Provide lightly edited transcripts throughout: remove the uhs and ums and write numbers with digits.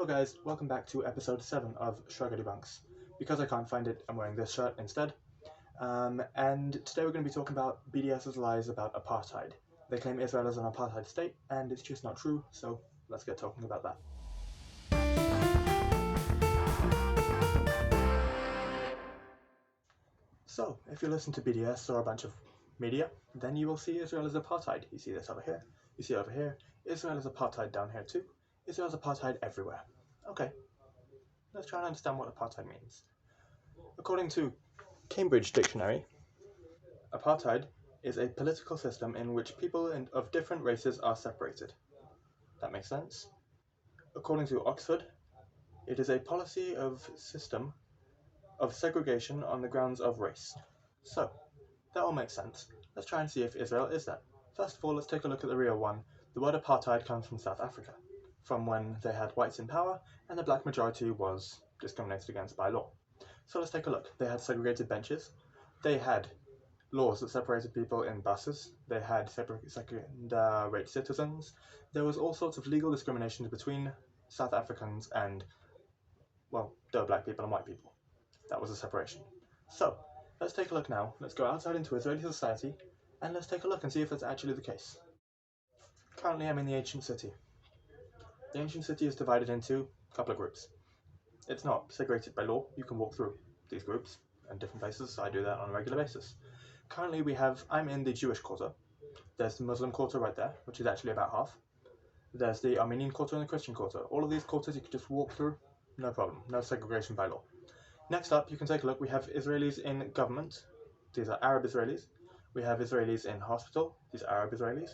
Hello guys, welcome back to episode 7 of Shraga Debunks. Because I can't find it, I'm wearing this shirt instead. And today we're going to be talking about BDS's lies about apartheid. They claim Israel is an apartheid state, and it's just not true, so let's get talking about that. So, if you listen to BDS or a bunch of media, then you will see Israel is apartheid. You see this over here, you see it over here. Israel is apartheid down here too. Israel is apartheid everywhere. Okay, let's try and understand what apartheid means. According to Cambridge Dictionary, apartheid is a political system in which people of different races are separated. That makes sense. According to Oxford, it is a policy of system of segregation on the grounds of race. So, that all makes sense. Let's try and see if Israel is that. First of all, let's take a look at the real one. The word apartheid comes from South Africa, from when they had whites in power and the black majority was discriminated against by law. So let's take a look. They had segregated benches. They had laws that separated people in buses. They had second-rate citizens. There was all sorts of legal discrimination between South Africans and, well, black people and white people. That was a separation. So, let's take a look now. Let's go outside into Israeli society, and let's take a look and see if that's actually the case. Currently, I'm in the ancient city. The ancient city is divided into a couple of groups. It's not segregated by law. You can walk through these groups in different places, so I do that on a regular basis. Currently, I'm in the Jewish quarter. There's the Muslim quarter right there, which is actually about half. There's the Armenian quarter and the Christian quarter. All of these quarters you can just walk through, no problem, no segregation by law. Next up, you can take a look. We have Israelis in government. These are Arab Israelis. We have Israelis in hospital. These are Arab Israelis.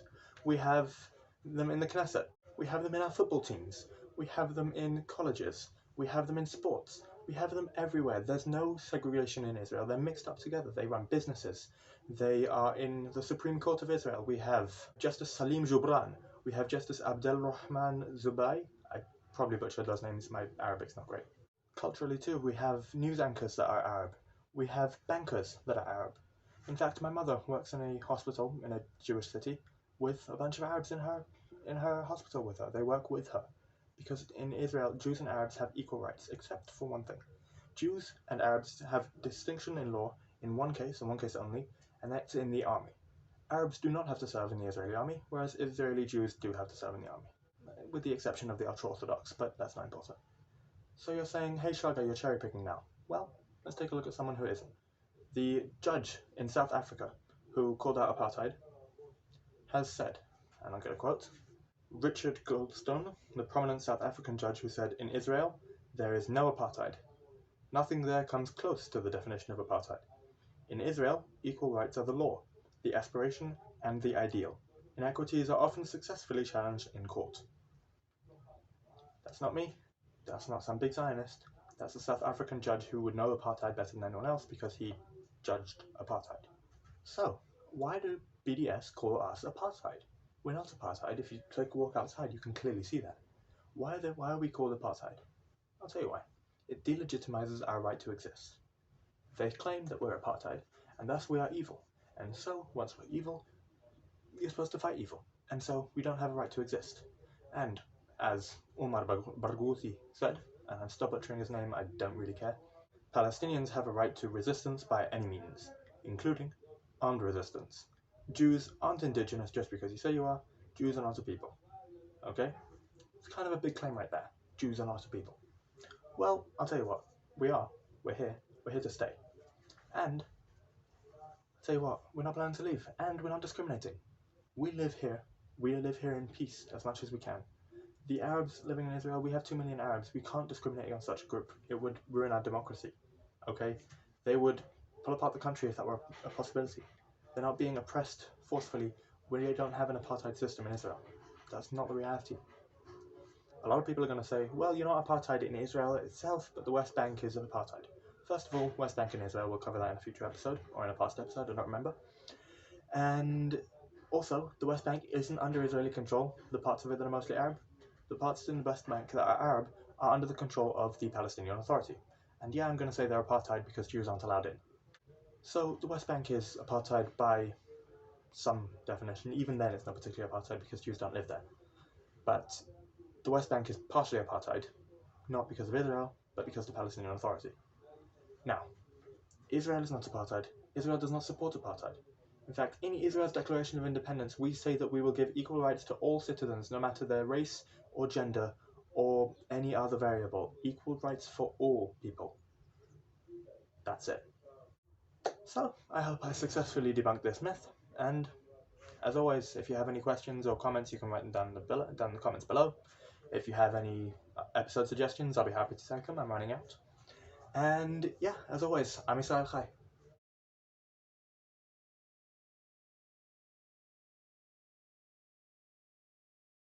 We have them in the Knesset. We have them in our football teams. We have them in colleges. We have them in sports. We have them everywhere. There's no segregation in Israel. They're mixed up together. They run businesses. They are in the Supreme Court of Israel. We have Justice Salim Joubran. We have Justice Abdelrahman Zubai. I probably butchered those names. My Arabic's not great. Culturally too, we have news anchors that are Arab. We have bankers that are Arab. In fact, my mother works in a hospital in a Jewish city with a bunch of Arabs in her hospital with her. They work with her. Because in Israel, Jews and Arabs have equal rights, except for one thing. Jews and Arabs have distinction in law in one case, and one case only, and that's in the army. Arabs do not have to serve in the Israeli army, whereas Israeli Jews do have to serve in the army. With the exception of the ultra-Orthodox, but that's not important. So you're saying, hey Shraga, you're cherry picking now. Well, let's take a look at someone who isn't. The judge in South Africa who called out apartheid has said, and I'm going to quote, Richard Goldstone, the prominent South African judge who said, in Israel, there is no apartheid. Nothing there comes close to the definition of apartheid. In Israel, equal rights are the law, the aspiration, and the ideal. Inequities are often successfully challenged in court. That's not me. That's not some big Zionist. That's a South African judge who would know apartheid better than anyone else because he judged apartheid. So, why do BDS call us apartheid? We're not apartheid. If you take a walk outside, you can clearly see that. Why are we called apartheid? I'll tell you why. It delegitimizes our right to exist. They claim that we're apartheid, and thus we are evil. And so, once we're evil, you're supposed to fight evil. And so, we don't have a right to exist. And as Omar Barghouti said, and I'm still butchering his name, I don't really care, Palestinians have a right to resistance by any means, including armed resistance. Jews aren't indigenous just because you say you are. Jews are not a people. Okay? It's kind of a big claim right there. Jews are not a people. Well, I'll tell you what. We are. We're here. We're here to stay. And, I'll tell you what, we're not planning to leave. And we're not discriminating. We live here. We live here in peace as much as we can. The Arabs living in Israel, we have 2 million Arabs. We can't discriminate against such a group. It would ruin our democracy. Okay? They would pull apart the country if that were a possibility. They're not being oppressed forcefully. We don't have an apartheid system in Israel. That's not the reality. A lot of people are going to say, well, you're not apartheid in Israel itself, but the West Bank is an apartheid. First of all, West Bank in Israel, we'll cover that in a future episode, or in a past episode, I don't remember. And also, the West Bank isn't under Israeli control, the parts of it that are mostly Arab. The parts in the West Bank that are Arab are under the control of the Palestinian Authority. And yeah, I'm going to say they're apartheid because Jews aren't allowed in. So the West Bank is apartheid by some definition. Even then, it's not particularly apartheid because Jews don't live there. But the West Bank is partially apartheid not because of Israel, but because of the Palestinian Authority. Now, Israel is not apartheid. Israel does not support apartheid. In fact, in Israel's Declaration of Independence, we say that we will give equal rights to all citizens, no matter their race or gender or any other variable. Equal rights for all people. That's it. So, I hope I successfully debunked this myth, and as always, if you have any questions or comments, you can write them down in the comments below. If you have any episode suggestions, I'll be happy to take them. I'm running out. And yeah, as always, I'm Israel Chai.